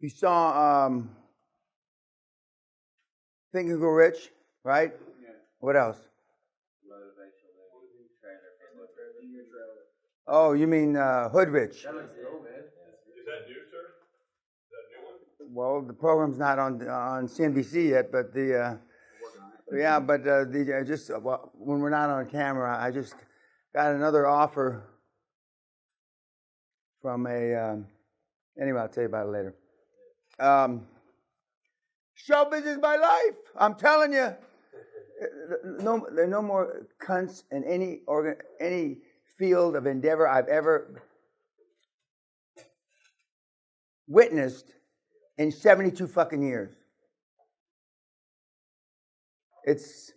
You saw Think and Grow Rich, right? Yeah. What else? Oh, you mean Hood Rich? That looks cool, man. Is that new, sir? Is that a new one? Well, the program's not on CNBC yet, but when we're not on camera, I just got another offer from a. Anyway, I'll tell you about it later. Show business is my life. I'm telling you. No, there are no more cunts in any field of endeavor I've ever witnessed in 72 fucking years. It's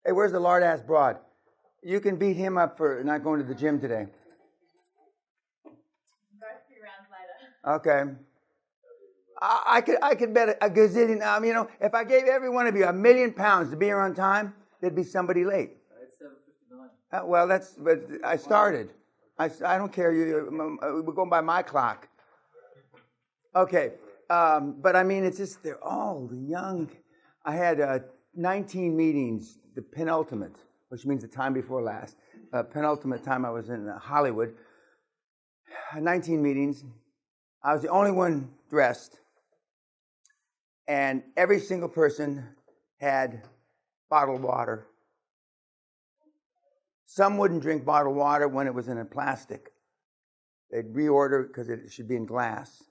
hey, where's the lard-ass broad? You can beat him up for not going to the gym today. Okay. I could bet a gazillion. You know, if I gave every one of you $1 million to be here on time, there'd be somebody late. It's 7:59. Well, but I started. I don't care. We're going by my clock. Okay. But I mean, it's just they're all young. I had 19 meetings, the penultimate, which means the time before last. Penultimate time I was in Hollywood. 19 meetings. I was the only one dressed. And every single person had bottled water. Some wouldn't drink bottled water when it was in a plastic. They'd reorder because it should be in glass.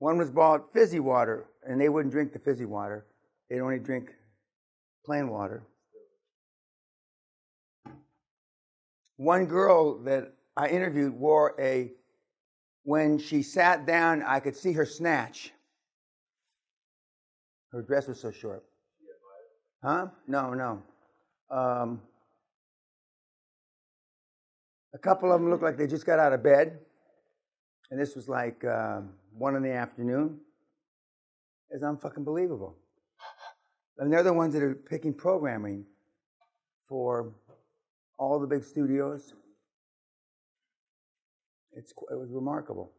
One was bought fizzy water, and they wouldn't drink the fizzy water. They'd only drink plain water. One girl that I interviewed wore when she sat down, I could see her snatch. Her dress was so short. Huh? No. A couple of them looked like they just got out of bed. And this was like 1 in the afternoon. It's unfucking believable. And they're the ones that are picking programming for all the big studios. It was remarkable.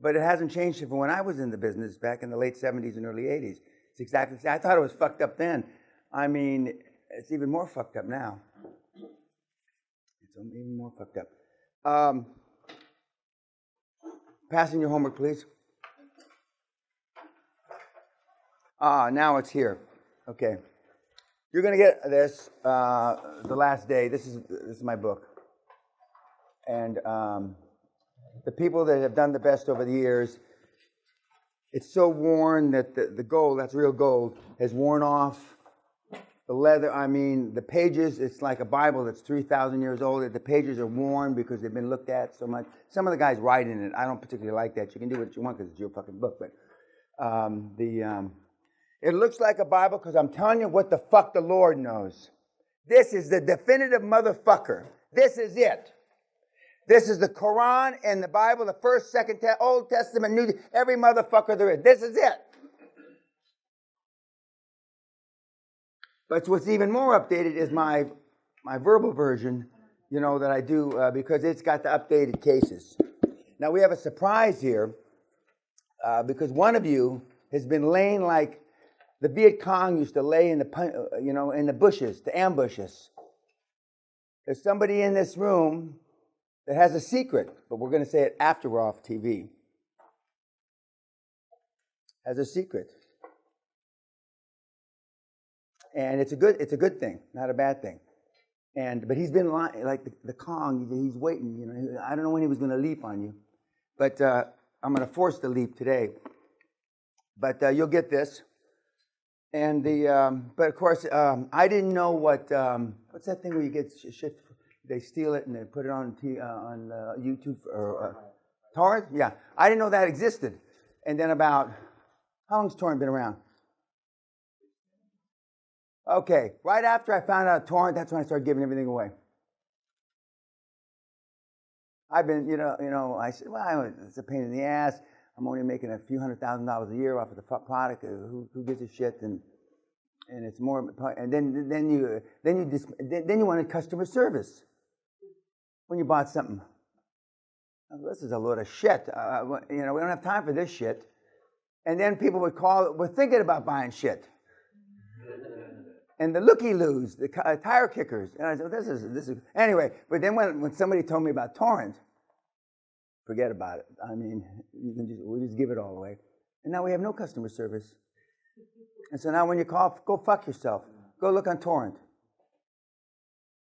But it hasn't changed from when I was in the business back in the late 70s and early 80s. It's exactly the same. I thought it was fucked up then. I mean, it's even more fucked up now. It's even more fucked up. Passing your homework, please. Now it's here. Okay. You're going to get this the last day. This is my book. And the people that have done the best over the years, it's so worn that the gold, that's real gold, has worn off. The leather, I mean, the pages, it's like a Bible that's 3,000 years old. The pages are worn because they've been looked at so much. Some of the guys write in it. I don't particularly like that. You can do what you want because it's your fucking book. But it looks like a Bible because I'm telling you what the fuck the Lord knows. This is the definitive motherfucker. This is it. This is the Quran and the Bible, the First, Second, Old Testament, New, every motherfucker there is. This is it. But what's even more updated is my verbal version, that I do because it's got the updated cases. Now we have a surprise here because one of you has been laying like the Viet Cong used to lay in the bushes, to ambush us. There's somebody in this room that has a secret, but we're going to say it after we're off TV. Has a secret. And it's a good thing, not a bad thing. But he's been like the Kong. He's waiting. I don't know when he was going to leap on you, but I'm going to force the leap today. But you'll get this. And but of course, I didn't know what's that thing where you get shit. They steal it and they put it on YouTube or torrent. Yeah, I didn't know that existed. And then how long's torrent been around? Okay, right after I found out torrent, that's when I started giving everything away. I've been, I said, well, it's a pain in the ass. I'm only making a few $100,000 a year off of the product. Who gives a shit? and it's more. And then you wanted customer service when you bought something. This is a load of shit. We don't have time for this shit. And then people would call. We're thinking about buying shit. And the looky-loos, the tire kickers. And I said, this is anyway. But then when somebody told me about torrent, forget about it. I mean, we just give it all away. And now we have no customer service. And so now when you call, go fuck yourself. Go look on torrent.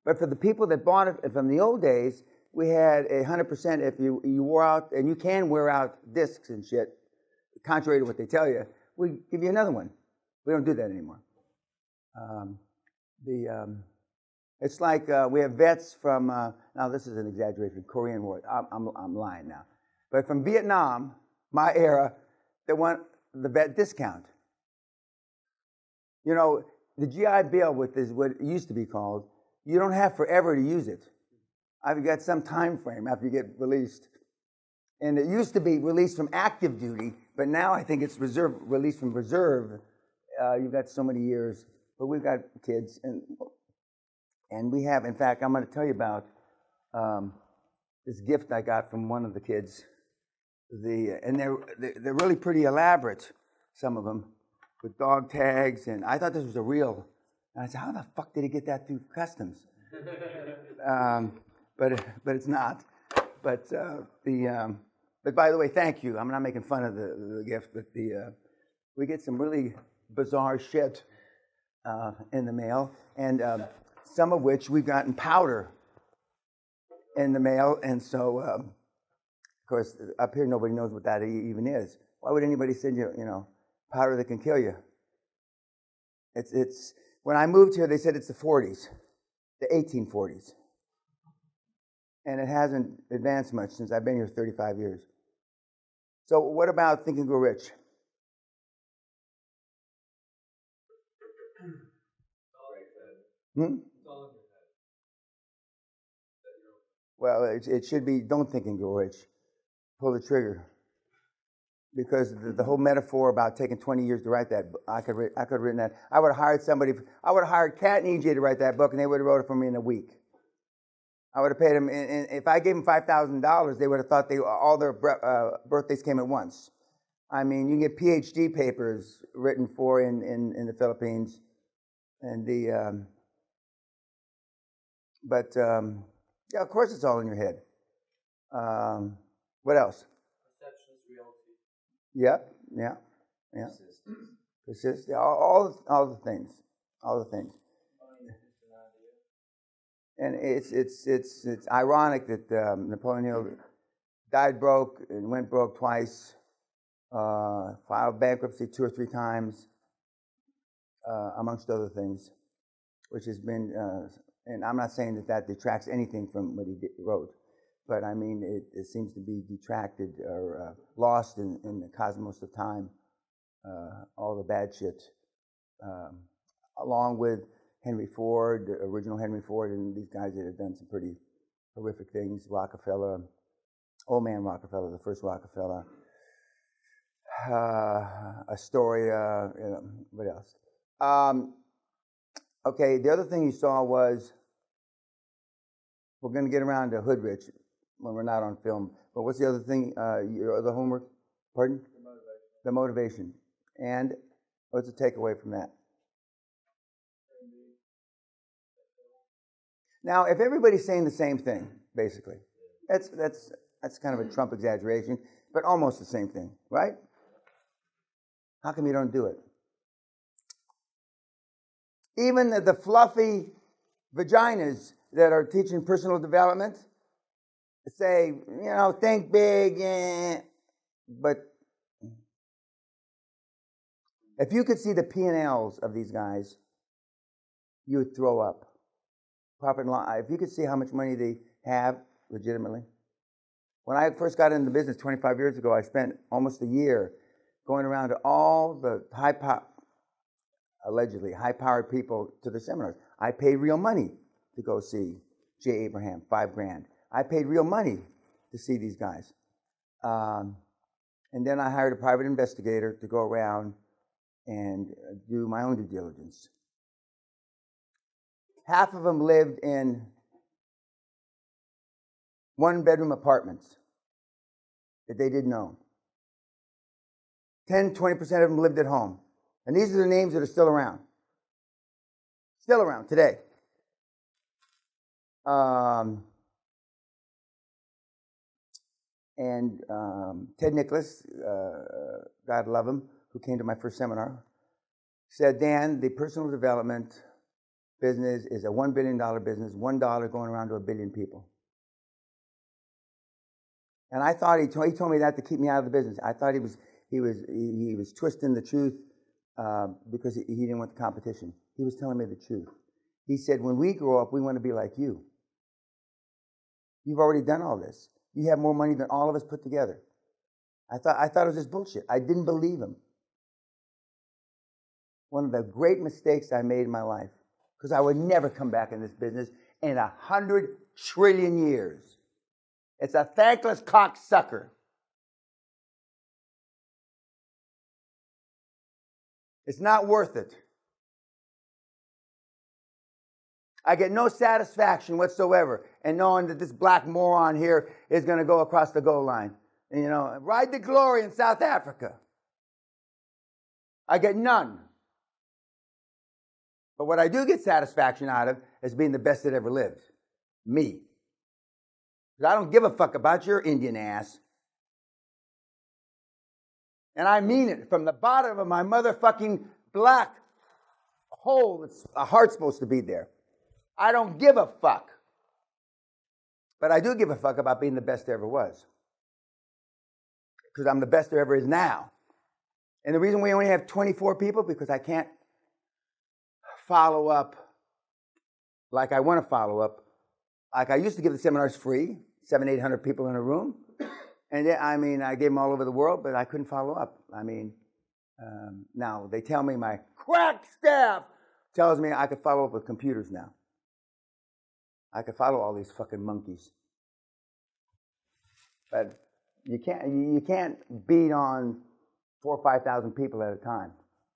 But for the people that bought it from the old days, we had 100% if you wore out, and you can wear out discs and shit, contrary to what they tell you, we give you another one. We don't do that anymore. It's like we have vets from, now this is an exaggeration, Korean War. I'm lying now. But from Vietnam, my era, they want the vet discount. You know, the GI Bill, what it used to be called, you don't have forever to use it. I've got some time frame after you get released. And it used to be released from active duty, but now I think it's released from reserve. You've got so many years. But we've got kids, and we have, in fact, I'm going to tell you about this gift I got from one of the kids. And they're really pretty elaborate, some of them, with dog tags, and I thought this was a real. And I said, how the fuck did he get that through customs? But it's not. But by the way, thank you. I'm not making fun of the gift, but we get some really bizarre shit in the mail, and some of which we've gotten powder in the mail, and so of course up here nobody knows what that even is. Why would anybody send you, powder that can kill you? It's when I moved here, they said it's the 40s, the 1840s, and it hasn't advanced much since I've been here 35 years. So what about Think and Grow Rich? Well, it should be don't think and grow rich. Pull the trigger. Because the whole metaphor about taking 20 years to write that, I could have written that. I would have hired Kat and EJ to write that book, and they would have wrote it for me in a week. I would have paid them, and if I gave them $5,000, they would have thought all their birthdays came at once. I mean, you can get PhD papers written for in the Philippines, and yeah, of course it's all in your head. What else? Perception is reality. Yep, yeah. Persist. All the things. And it's ironic that Napoleon Hill died broke and went broke twice, filed bankruptcy 2 or 3 times, amongst other things, which has been, and I'm not saying that detracts anything from what he wrote, but I mean, it seems to be detracted or lost in the cosmos of time, all the bad shit, along with Henry Ford, the original Henry Ford, and these guys that have done some pretty horrific things, Rockefeller, old man Rockefeller, the first Rockefeller, Astoria, what else? Okay, the other thing you saw was, we're going to get around to Hood Rich when we're not on film, but what's the other thing, the homework? Pardon? The motivation. And what's the takeaway from that? Now, if everybody's saying the same thing, basically, that's kind of a Trump exaggeration, but almost the same thing, right? How come you don't do it? Even the fluffy vaginas that are teaching personal development say, think big, but if you could see the P&Ls of these guys, you would throw up. Profit and loss. If you could see how much money they have legitimately. When I first got into the business 25 years ago, I spent almost a year going around to all the allegedly high-powered people to the seminars. I paid real money to go see Jay Abraham, $5,000. I paid real money to see these guys. And then I hired a private investigator to go around and do my own due diligence. half of them lived in one-bedroom apartments that they didn't own. 10, 20% of them lived at home. And these are the names that are still around. Still around today. Ted Nicholas, God love him, who came to my first seminar, said, Dan, the personal development business is a $1 billion business, $1 going around to 1 billion people. And I thought he told me that to keep me out of the business. I thought he was twisting the truth because he didn't want the competition. He was telling me the truth. He said, when we grow up, we want to be like you. You've already done all this. You have more money than all of us put together. I thought it was just bullshit. I didn't believe him. One of the great mistakes I made in my life, because I would never come back in this business in 100 trillion years. It's a thankless cocksucker. It's not worth it. I get no satisfaction whatsoever in knowing that this black moron here is going to go across the goal line. And, ride the glory in South Africa. I get none. But what I do get satisfaction out of is being the best that ever lived. Me. Because I don't give a fuck about your Indian ass. And I mean it from the bottom of my motherfucking black hole that's a heart's supposed to be there. I don't give a fuck. But I do give a fuck about being the best there ever was. Because I'm the best there ever is now. And the reason we only have 24 people, because I can't follow up like I want to follow up. Like I used to give the seminars free, 700, 800 people in a room. And then, I gave them all over the world, but I couldn't follow up. Now they tell me my crack staff tells me I could follow up with computers now. I could follow all these fucking monkeys. But you can't beat on 4,000 or 5,000 people at a time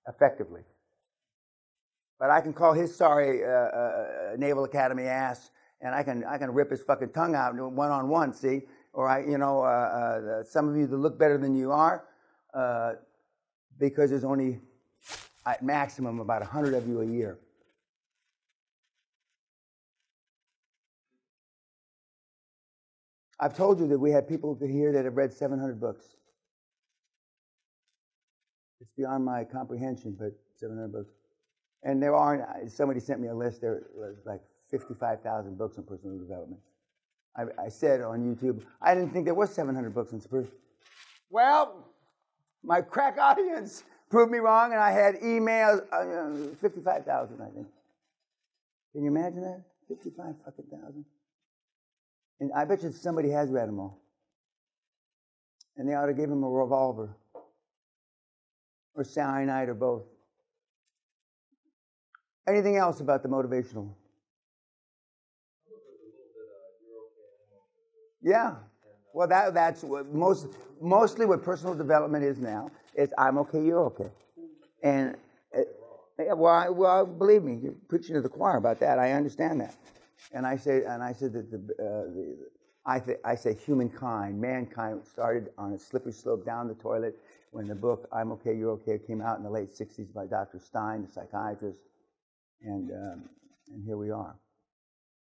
effectively. But I can call his sorry Naval Academy ass, and I can rip his fucking tongue out one-on-one, see? Or some of you that look better than you are, because there's only at maximum about 100 of you a year. I've told you that we have people here that have read 700 books. It's beyond my comprehension, but 700 books. And there aren't, somebody sent me a list, there was like 55,000 books on personal development. I said on YouTube, I didn't think there was 700 books on personal. Well, my crack audience proved me wrong, and I had emails, 55,000, I think. Can you imagine that? 55 fucking thousand. And I bet you somebody has read them all. And they ought to give him a revolver. Or cyanide or both. Anything else about the motivational? Yeah. Well, that's what mostly what personal development is now. Is I'm okay, you're okay. And well, believe me, you're preaching to the choir about that. I understand that. And I said that I say humankind, mankind started on a slippery slope down the toilet when the book I'm Okay, You're Okay came out in the late 60s by Dr. Stein, the psychiatrist. And here we are.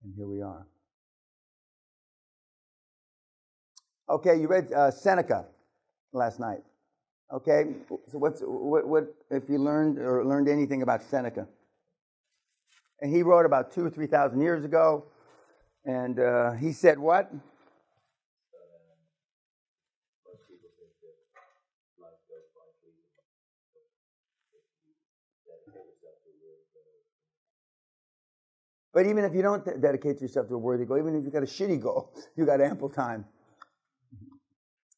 And here we are. Okay, you read Seneca last night. Okay, so what if you learned anything about Seneca? And he wrote about 2,000 or 3,000 years ago, and he said what? But even if you don't dedicate yourself to a worthy goal, even if you've got a shitty goal, you've got ample time.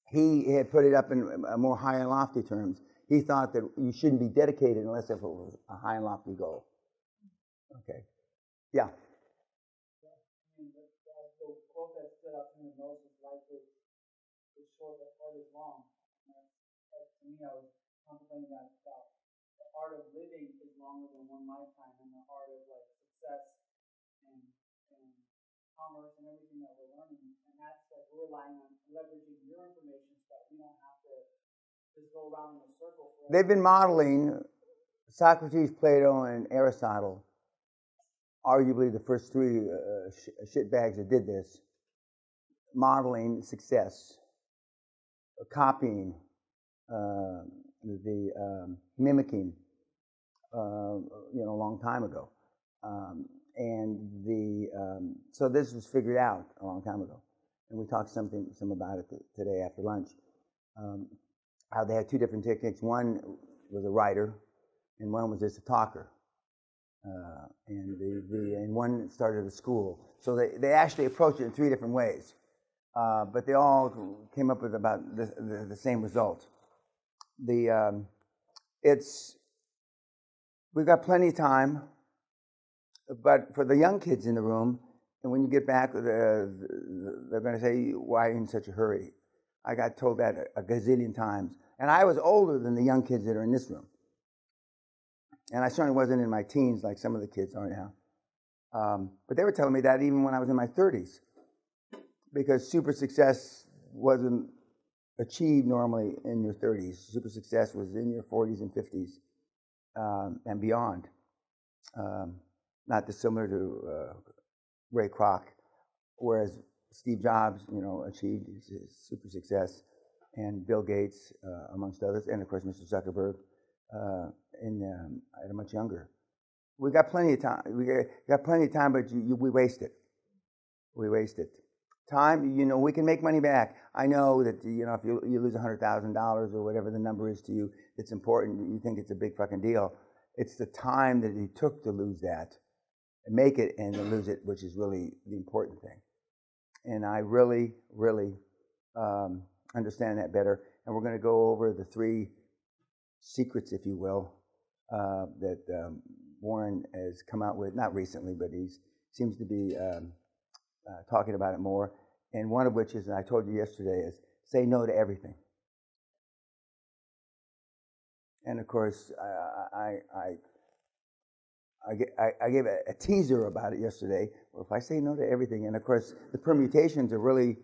He had put it up in more high and lofty terms. He thought that you shouldn't be dedicated unless if it was a high and lofty goal. Okay. Yeah. The quote that stood out to me the most is life is short, but art is long. And to me, I was contemplating that about the art of living is longer than one lifetime, and the art of success and everything that we're learning. And that's like we're relying on leveraging your information so that we don't have to just go around in a circle. They've been modeling Socrates, Plato, and Aristotle, arguably the first three shitbags that did this, modeling success, copying, mimicking, a long time ago. So this was figured out a long time ago. And we talked some about it today after lunch. How they had two different techniques. One was a writer, and one was just a talker. And one started a school. So they actually approached it in three different ways. But they all came up with about the same result. We've got plenty of time, but for the young kids in the room, and when you get back, they're going to say, why are you in such a hurry? I got told that a gazillion times. And I was older than the young kids that are in this room. And I certainly wasn't in my teens like some of the kids are now. But they were telling me that even when I was in my 30s. Because super success wasn't achieved normally in your 30s. Super success was in your 40s and 50s and beyond. Not dissimilar to Ray Kroc, whereas Steve Jobs, achieved his super success, and Bill Gates, amongst others, and of course Mr. Zuckerberg, at a much younger. We got plenty of time. We got plenty of time, but we waste it. We waste it. Time, we can make money back. I know that, if you lose $100,000 or whatever the number is to you, it's important. You think it's a big fucking deal. It's the time that it took to lose that, and make it and to lose it, which is really the important thing. And I really, really understand that better. And we're going to go over the three secrets, if you will, that Warren has come out with, not recently, but he seems to be talking about it more. And one of which is, and I told you yesterday, is say no to everything. And of course, I gave a teaser about it yesterday. Well, if I say no to everything, and of course, the permutations are really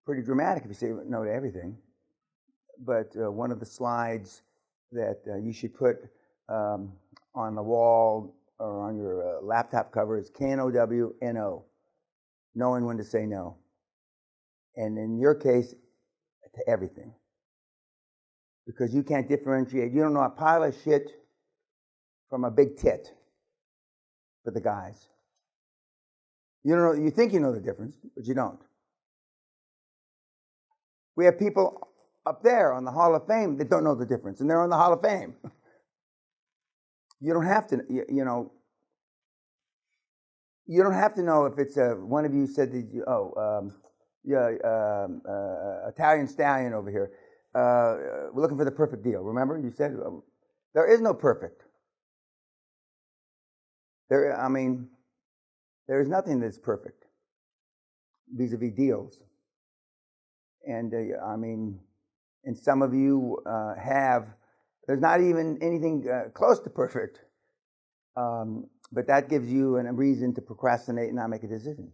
pretty dramatic if you say no to everything. But one of the slides that you should put on the wall or on your laptop cover is KNOW, knowing when to say no. And in your case, to everything. Because you can't differentiate. You don't know a pile of shit from a big tit for the guys. You don't know. You think you know the difference, but you don't. We have people up there on the Hall of Fame that don't know the difference, and they're on the Hall of Fame. You don't have to, you don't have to know if it's one of you said that Italian stallion over here. We're looking for the perfect deal. Remember, you said there is no perfect. There is nothing that's perfect vis-a-vis deals. And and some of you there's not even anything close to perfect. But that gives you a reason to procrastinate and not make a decision.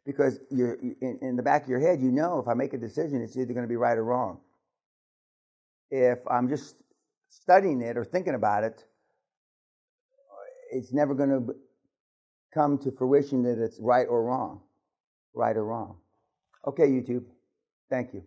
Because you're in the back of your head, if I make a decision, it's either going to be right or wrong. If I'm just studying it or thinking about it, it's never going to come to fruition that it's right or wrong. Right or wrong. Okay, YouTube. Thank you.